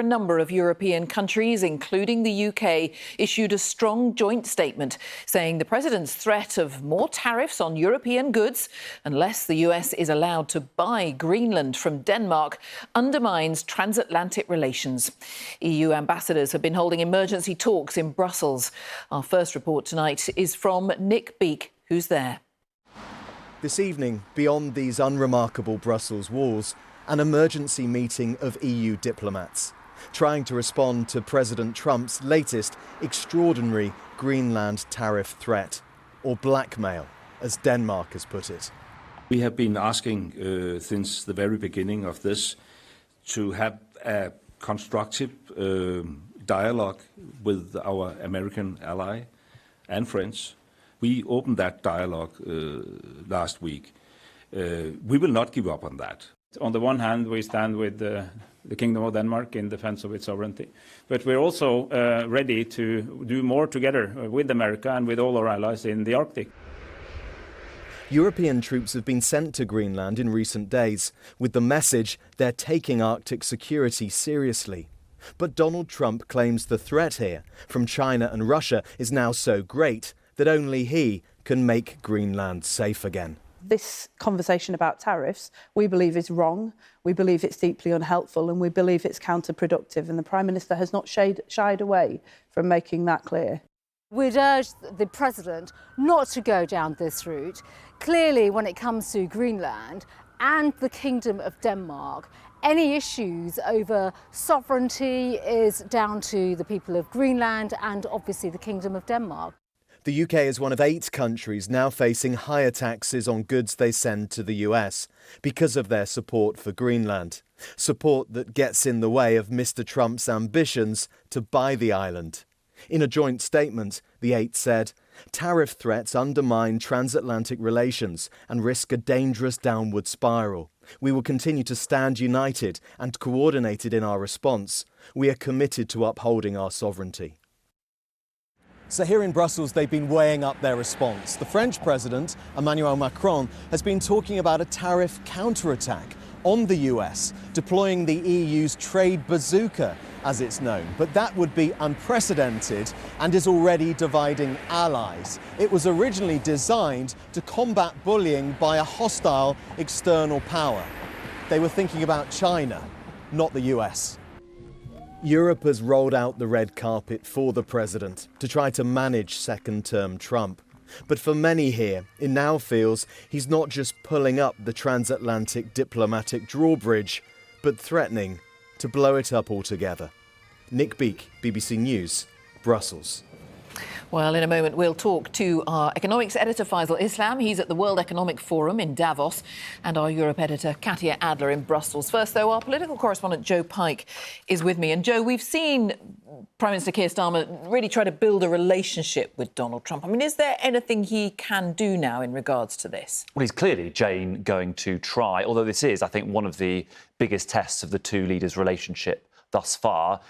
A number of European countries, including the UK, issued a strong joint statement saying the president's threat of more tariffs on European goods unless the US is allowed to buy Greenland from Denmark undermines transatlantic relations. EU ambassadors have been holding emergency talks in Brussels. Our first report tonight is from Nick Beake, who's there. This evening, beyond these unremarkable Brussels walls, an emergency meeting of EU diplomats, trying to respond to President Trump's latest extraordinary Greenland tariff threat, or blackmail, as Denmark has put it. We have been asking since the very beginning of this to have a constructive dialogue with our American ally and friends. We opened that dialogue last week. We will not give up on that. On the one hand, we stand with the Kingdom of Denmark in defense of its sovereignty. But we're also ready to do more together with America and with all our allies in the Arctic. European troops have been sent to Greenland in recent days with the message they're taking Arctic security seriously. But Donald Trump claims the threat here from China and Russia is now so great that only he can make Greenland safe again. This conversation about tariffs, we believe is wrong, we believe it's deeply unhelpful and we believe it's counterproductive, and the Prime Minister has not shied away from making that clear. We'd urge the President not to go down this route. Clearly, when it comes to Greenland and the Kingdom of Denmark, any issues over sovereignty is down to the people of Greenland and obviously the Kingdom of Denmark. The UK is one of 8 countries now facing higher taxes on goods they send to the US because of their support for Greenland. Support that gets in the way of Mr. Trump's ambitions to buy the island. In a joint statement, the 8 said, "Tariff threats undermine transatlantic relations and risk a dangerous downward spiral. We will continue to stand united and coordinated in our response. We are committed to upholding our sovereignty." So here in Brussels, they've been weighing up their response. The French president, Emmanuel Macron, has been talking about a tariff counterattack on the US, deploying the EU's trade bazooka, as it's known. But that would be unprecedented and is already dividing allies. It was originally designed to combat bullying by a hostile external power. They were thinking about China, not the US. Europe has rolled out the red carpet for the president to try to manage second-term Trump. But for many here, it now feels he's not just pulling up the transatlantic diplomatic drawbridge, but threatening to blow it up altogether. Nick Beake, BBC News, Brussels. Well, in a moment, we'll talk to our economics editor, Faisal Islam. He's at the World Economic Forum in Davos, and our Europe editor, Katia Adler, in Brussels. First, though, our political correspondent, Joe Pike, is with me. And, Joe, we've seen Prime Minister Keir Starmer really try to build a relationship with Donald Trump. I mean, is there anything he can do now in regards to this? Well, he's clearly, Jane, going to try, although this is, I think, one of the biggest tests of the two leaders' relationship thus far.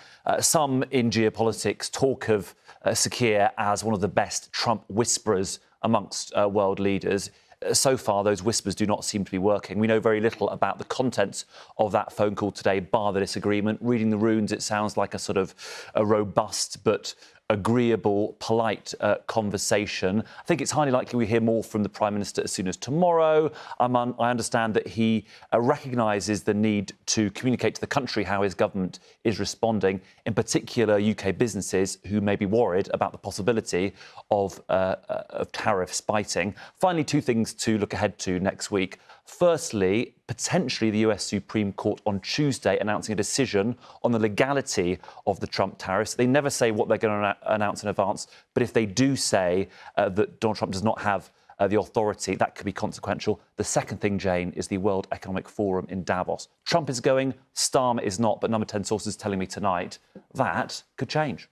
Some in geopolitics talk of Sir Keir as one of the best Trump whisperers amongst world leaders. So far, those whispers do not seem to be working. We know very little about the contents of that phone call today, bar the disagreement. Reading the runes, it sounds like a sort of a robust but agreeable, polite conversation. I think it's highly likely we hear more from the Prime Minister as soon as tomorrow. I understand that he recognises the need to communicate to the country how his government is responding, in particular UK businesses who may be worried about the possibility of tariffs biting. Finally, 2 things to look ahead to next week. Firstly, potentially the US Supreme Court on Tuesday announcing a decision on the legality of the Trump tariffs. They never say what they're going to announce in advance, but if they do say that Donald Trump does not have the authority, that could be consequential. The second thing, Jane, is the World Economic Forum in Davos. Trump is going, Starmer is not, but Number 10 sources telling me tonight that could change.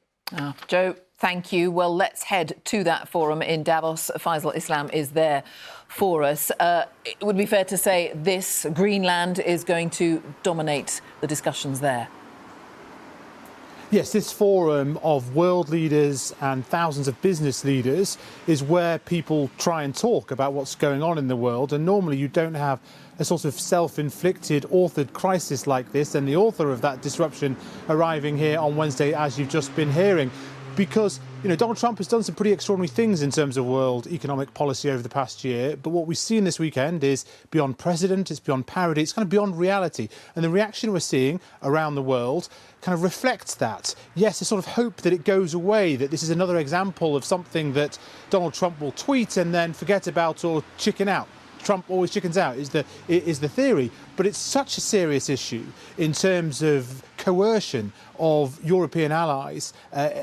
Joe, thank you. Well, let's head to that forum in Davos. Faisal Islam is there for us. It would be fair to say this, Greenland, is going to dominate the discussions there. Yes, this forum of world leaders and thousands of business leaders is where people try and talk about what's going on in the world. And normally you don't have a sort of self-inflicted, authored crisis like this, and the author of that disruption arriving here on Wednesday, as you've just been hearing. Because, Donald Trump has done some pretty extraordinary things in terms of world economic policy over the past year. But what we've seen this weekend is beyond precedent, it's beyond parody, it's kind of beyond reality. And the reaction we're seeing around the world kind of reflects that. Yes, a sort of hope that it goes away, that this is another example of something that Donald Trump will tweet and then forget about or chicken out. Trump always chickens out is the theory, but it's such a serious issue in terms of coercion of European allies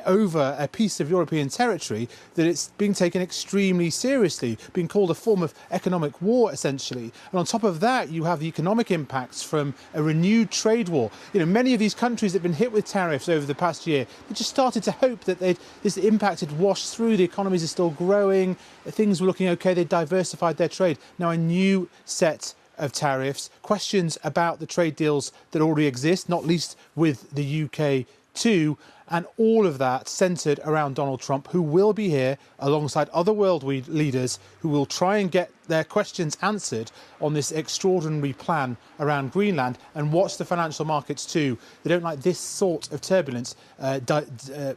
over a piece of European territory that it's being taken extremely seriously, being called a form of economic war, essentially. And on top of that, you have the economic impacts from a renewed trade war. Many of these countries that have been hit with tariffs over the past year, they just started to hope that this impact had washed through, the economies are still growing, things were looking okay, they diversified their trade. Now a new set of tariffs, questions about the trade deals that already exist, not least with the UK too, and all of that centred around Donald Trump, who will be here alongside other world leaders who will try and get their questions answered on this extraordinary plan around Greenland, and watch the financial markets too. They don't like this sort of turbulence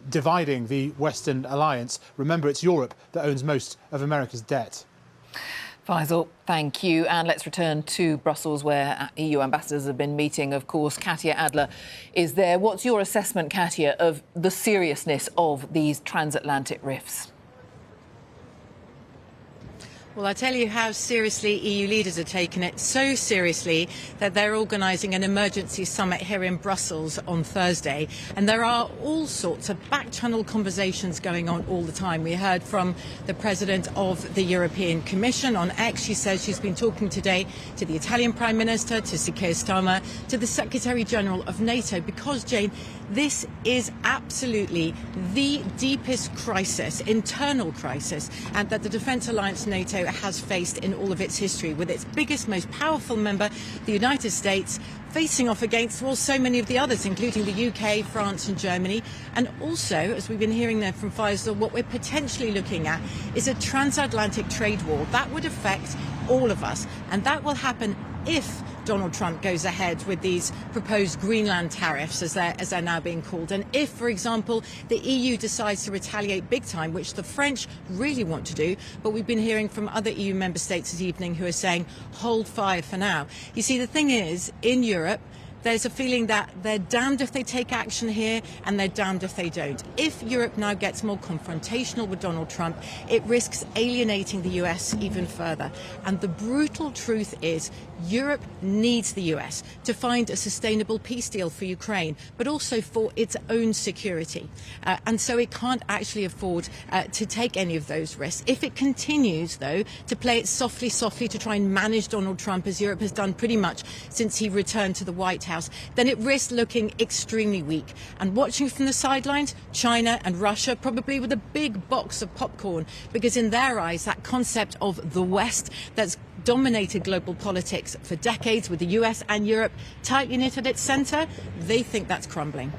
dividing the Western alliance. Remember, it's Europe that owns most of America's debt. Faisal, thank you. And let's return to Brussels, where EU ambassadors have been meeting. Of course, Katya Adler is there. What's your assessment, Katya, of the seriousness of these transatlantic rifts? Well, I tell you how seriously EU leaders are taking it, so seriously that they're organising an emergency summit here in Brussels on Thursday. And there are all sorts of back-channel conversations going on all the time. We heard from the President of the European Commission on X. She says she's been talking today to the Italian Prime Minister, to Keir Starmer, to the Secretary General of NATO, because, Jane, this is absolutely the deepest crisis, internal crisis, and that the Defence Alliance NATO has faced in all of its history, with its biggest, most powerful member, the United States, facing off against, well, so many of the others, including the UK, France and Germany. And also, as we've been hearing there from Faisal, what we're potentially looking at is a transatlantic trade war. That would affect all of us, and that will happen if Donald Trump goes ahead with these proposed Greenland tariffs, as they're now being called. And if, for example, the EU decides to retaliate big time, which the French really want to do, but we've been hearing from other EU member states this evening who are saying, hold fire for now. You see, the thing is, in Europe, there's a feeling that they're damned if they take action here and they're damned if they don't. If Europe now gets more confrontational with Donald Trump, it risks alienating the US even further. And the brutal truth is Europe needs the US to find a sustainable peace deal for Ukraine, but also for its own security. And so it can't actually afford to take any of those risks. If it continues, though, to play it softly to try and manage Donald Trump, as Europe has done pretty much since he returned to the White House, then it risks looking extremely weak. And watching from the sidelines, China and Russia, probably with a big box of popcorn, because in their eyes, that concept of the West that's dominated global politics for decades, with the US and Europe tightly knit at its centre, they think that's crumbling.